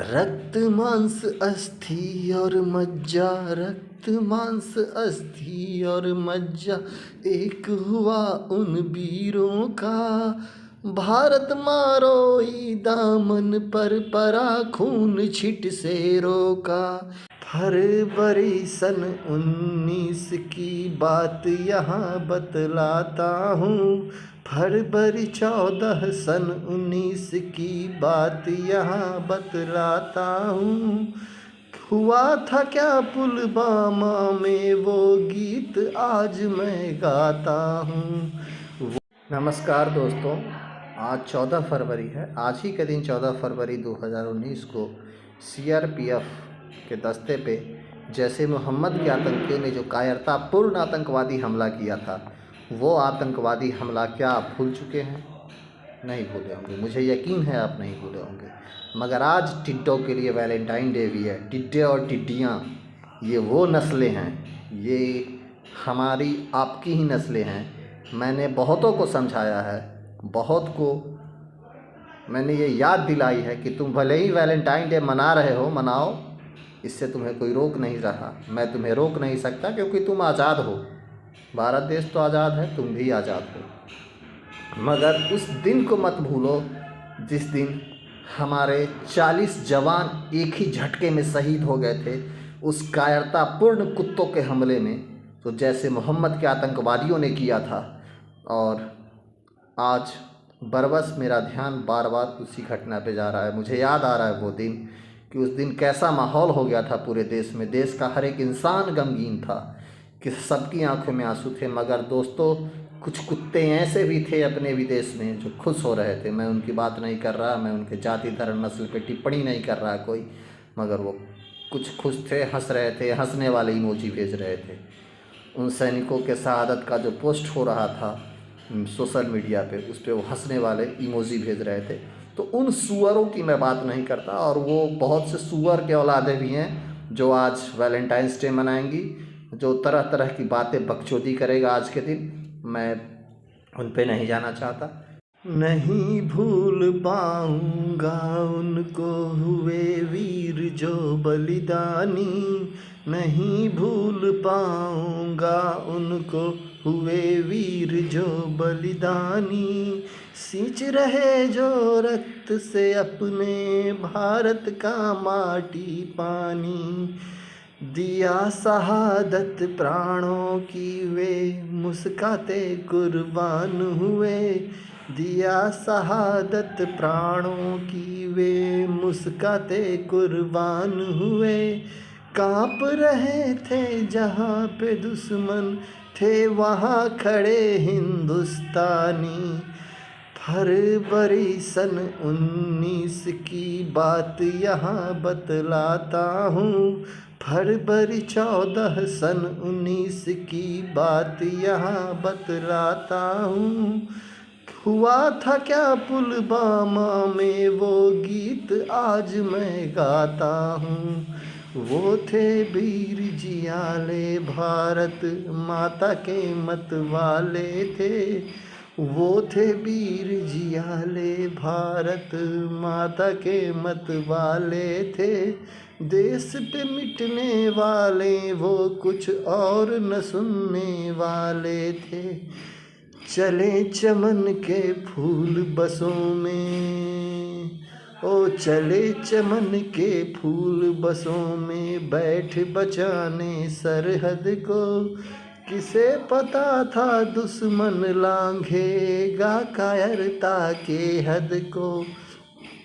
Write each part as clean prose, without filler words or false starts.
रक्त मांस अस्थि और मज्जा, रक्त मांस अस्थि और मज्जा, एक हुआ उन वीरों का। भारत मारोई दामन पर परा, खून छिट से रोका। फरवरी सन 19 की बात यहाँ बतलाता हूँ। फरवरी 14 सन 19 की बात यहाँ बतलाता हूँ। हुआ था क्या पुलवामा में वो गीत आज मैं गाता हूँ। नमस्कार दोस्तों, आज 14 फरवरी है। आज ही के दिन 14 फरवरी 2019 को सीआरपीएफ के दस्ते पे जैश ए मोहम्मद के आतंकियों ने जो कायरतापूर्ण आतंकवादी हमला किया था, वो आतंकवादी हमला क्या आप भूल चुके हैं? नहीं भूले होंगे, मुझे यकीन है आप नहीं भूले होंगे। मगर आज टिड्डों के लिए वैलेंटाइन डे भी है। टिड्डे और टिड्डियाँ ये वो नस्लें हैं, ये हमारी आपकी ही नस्लें हैं। मैंने बहुतों को समझाया है, बहुत को मैंने ये याद दिलाई है कि तुम भले ही वैलेंटाइन डे मना रहे हो, मनाओ, इससे तुम्हें कोई रोक नहीं रहा। मैं तुम्हें रोक नहीं सकता क्योंकि तुम आज़ाद हो। भारत देश तो आज़ाद है, तुम भी आज़ाद हो। मगर उस दिन को मत भूलो जिस दिन हमारे 40 जवान एक ही झटके में शहीद हो गए थे उस कायरतापूर्ण कुत्तों के हमले में, तो जैश ए मोहम्मद के आतंकवादियों ने किया था। और आज बरबस मेरा ध्यान बार बार उसी घटना पे जा रहा है। मुझे याद आ रहा है वो दिन कि उस दिन कैसा माहौल हो गया था पूरे देश में। देश का हर एक इंसान गमगीन था कि सबकी आंखों में आंसू थे। मगर दोस्तों, कुछ कुत्ते ऐसे भी थे अपने विदेश में जो खुश हो रहे थे। मैं उनकी बात नहीं कर रहा, मैं उनके जाति धर्म नस्ल पे टिप्पणी नहीं कर रहा कोई, मगर वो कुछ खुश थे, हंस रहे थे, हंसने वाले इमोजी भेज रहे थे। उन सैनिकों के शहादत का जो पोस्ट हो रहा था सोशल मीडिया पे, उस पर वो हंसने वाले इमोजी भेज रहे थे। तो उन सुअरों की मैं बात नहीं करता, और वो बहुत से सुअर के औलादे भी हैं जो आज वैलेंटाइंस डे मनाएंगी, जो तरह तरह की बातें बकचोदी करेगा आज के दिन। मैं उन पे नहीं जाना चाहता। नहीं भूल पाऊँगा उनको हुए वीर जो बलिदानी, नहीं भूल पाऊँगा उनको हुए वीर जो बलिदानी। सींच रहे जो रक्त से अपने भारत का माटी पानी, दिया शहादत प्राणों की वे मुस्काते कुर्बान हुए। दिया शहादत प्राणों की वे मुस्काते कुर्बान हुए। काँप रहे थे जहाँ पे दुश्मन थे वहाँ खड़े हिंदुस्तानी। फरवरी सन 19 की बात यहाँ बतलाता हूँ। फरवरी 14 सन 19 की बात यहाँ बतलाता हूँ। हुआ था क्या पुलवामा में वो गीत आज मैं गाता हूँ। वो थे वीर जियाले भारत माता के मत वाले थे। वो थे वीर जियाले भारत माता के मत वाले थे। देश पे मिटने वाले वो कुछ और न सुनने वाले थे। चले चमन के फूल बसों में, ओ चले चमन के फूल बसों में, बैठ बचाने सरहद को। किसे पता था दुश्मन लांघेगा कायरता के हद को।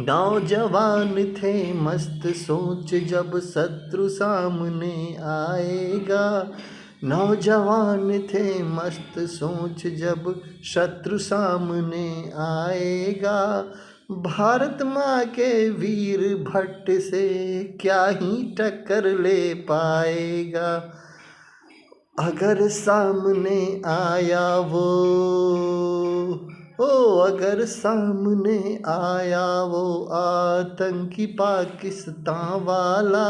नौजवान थे मस्त सोच जब शत्रु सामने आएगा। नौजवान थे मस्त सोच जब शत्रु सामने आएगा। भारत माँ के वीर भट्ट से क्या ही टक्कर ले पाएगा। अगर सामने आया वो, अगर सामने आया वो आतंकी पाकिस्तान वाला,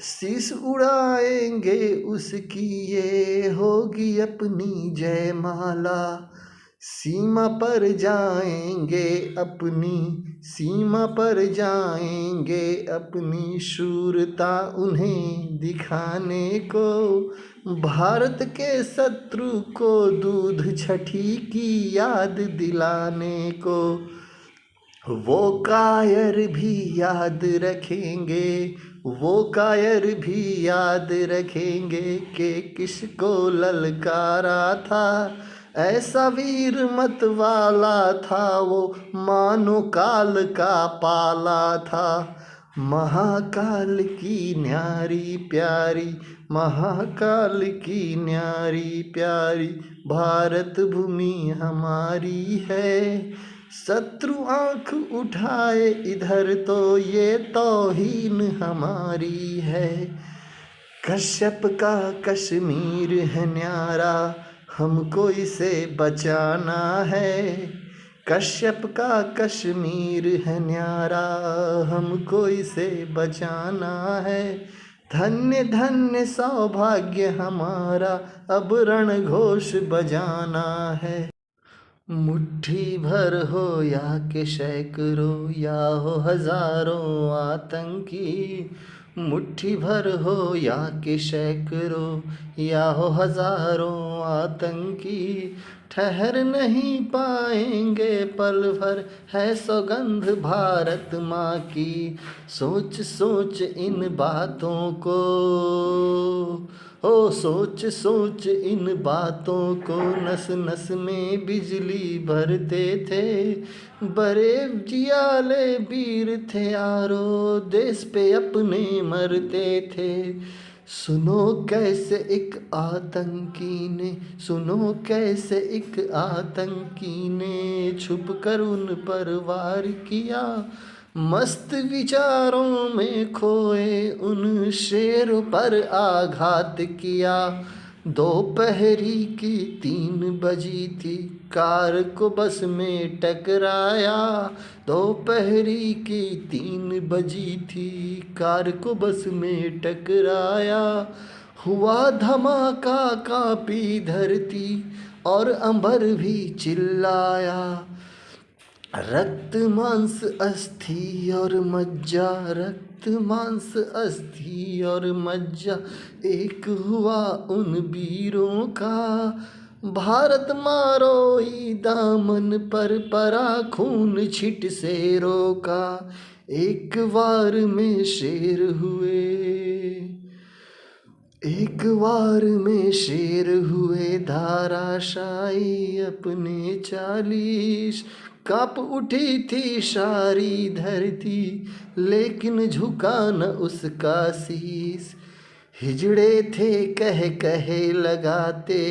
शीश उड़ाएंगे उसकी ये होगी अपनी जयमाला। सीमा पर जाएंगे अपनी सीमा पर जाएंगे अपनी शूरता उन्हें दिखाने को, भारत के शत्रु को दूध छठी की याद दिलाने को। वो कायर भी याद रखेंगे, वो कायर भी याद रखेंगे कि किसको ललकारा था। ऐसा वीर मत वाला था वो, मानो काल का पाला था। महाकाल की न्यारी प्यारी, महाकाल की न्यारी प्यारी भारत भूमि हमारी है। शत्रु आँख उठाए इधर तो ये तौहीन हमारी है। कश्यप का कश्मीर है न्यारा, हमको इसे बचाना है। कश्यप का कश्मीर है न्यारा, हमको इसे बचाना है। धन्य धन्य सौभाग्य हमारा, अब रण घोष बजाना है। मुट्ठी भर हो या के सैकड़ों या हो हजारों आतंकी, मुट्ठी भर हो या के सैकड़ों या हो हजारों आतंकी, ठहर नहीं पाएंगे पल भर है सौगंध भारत माँ की। सोच सोच इन बातों को, ओ सोच सोच इन बातों को, नस नस में बिजली भरते थे। बड़े जियाले वीर थे यारो, देश पे अपने मरते थे। सुनो कैसे एक आतंकी ने, सुनो कैसे एक आतंकी ने छुप कर उन पर वार किया। मस्त विचारों में खोए उन शेरों पर आघात किया। दोपहरी की 3 बजी थी, कार को बस में टकराया। दोपहरी की 3 बजी थी, कार को बस में टकराया। हुआ धमाका, कांपी धरती और अंबर भी चिल्लाया। रक्त मांस अस्थि और मज्जा, रक्त मांस अस्थि और मज्जा एक हुआ उन वीरों का। भारत मारोई दामन पर परा खून छिट शेरों का। एक वार में शेर हुए, एक वार में शेर हुए धाराशायी अपने 40। कांप उठी थी सारी धरती, लेकिन झुका न उसका शीश। हिजड़े थे कह कहे लगाते,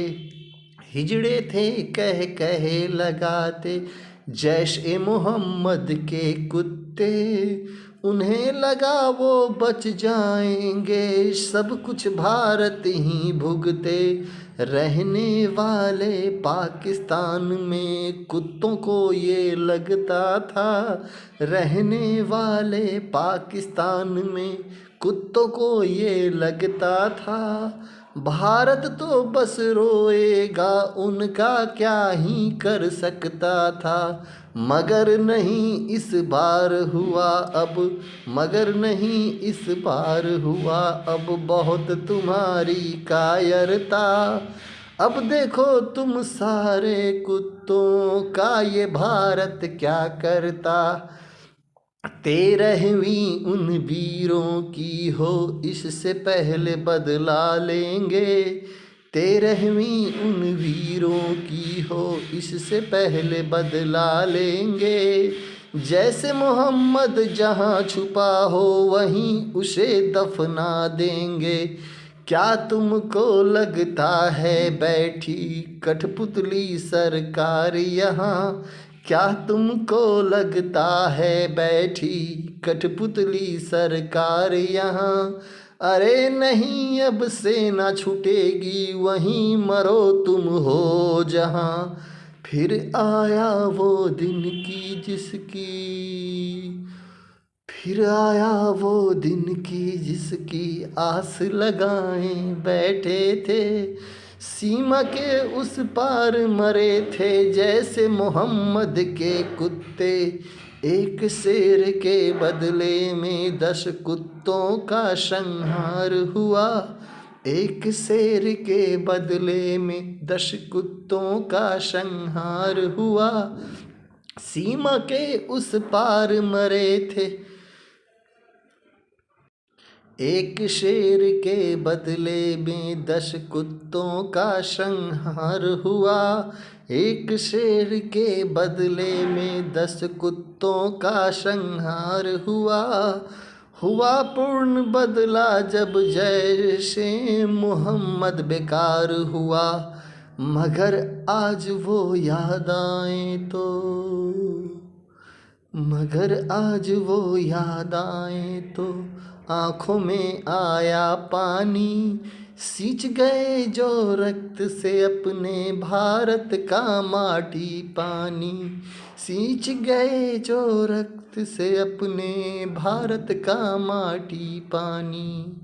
हिजड़े थे कह कहे लगाते जैश ए मोहम्मद के कुत्ते। उन्हें लगा वो बच जाएंगे, सब कुछ भारत ही भुगते। रहने वाले पाकिस्तान में कुत्तों को ये लगता था, रहने वाले पाकिस्तान में कुत्तों को ये लगता था। भारत तो बस रोएगा, उनका क्या ही कर सकता था। मगर नहीं इस बार हुआ अब, मगर नहीं इस बार हुआ अब बहुत तुम्हारी कायरता। अब देखो तुम सारे कुत्तों का ये भारत क्या करता। 13वीं उन वीरों की हो, इससे पहले बदला लेंगे। 13वीं उन वीरों की हो, इससे पहले बदला लेंगे। जैसे मोहम्मद जहाँ छुपा हो, वहीं उसे दफना देंगे। क्या तुमको लगता है बैठी कठपुतली सरकार यहाँ, क्या तुमको लगता है बैठी कठपुतली सरकार यहाँ। अरे नहीं अब सेना छूटेगी, वहीं मरो तुम हो जहाँ। फिर आया वो दिन की जिसकी, फिर आया वो दिन की जिसकी आस लगाए बैठे थे। सीमा के उस पार मरे थे जैसे मोहम्मद के कुत्ते। एक शेर के बदले में 10 कुत्तों का संहार हुआ। एक शेर के बदले में 10 कुत्तों का संहार हुआ। सीमा के उस पार मरे थे। एक शेर के बदले में 10 कुत्तों का संहार हुआ। एक शेर के बदले में 10 कुत्तों का संहार हुआ। हुआ पूर्ण बदला जब जैसे मोहम्मद बेकार हुआ। मगर आज वो याद आए तो, मगर आज वो याद आए तो आँखों में आया पानी। सींच गए जो रक्त से अपने भारत का माटी पानी। सींच गए जो रक्त से अपने भारत का माटी पानी।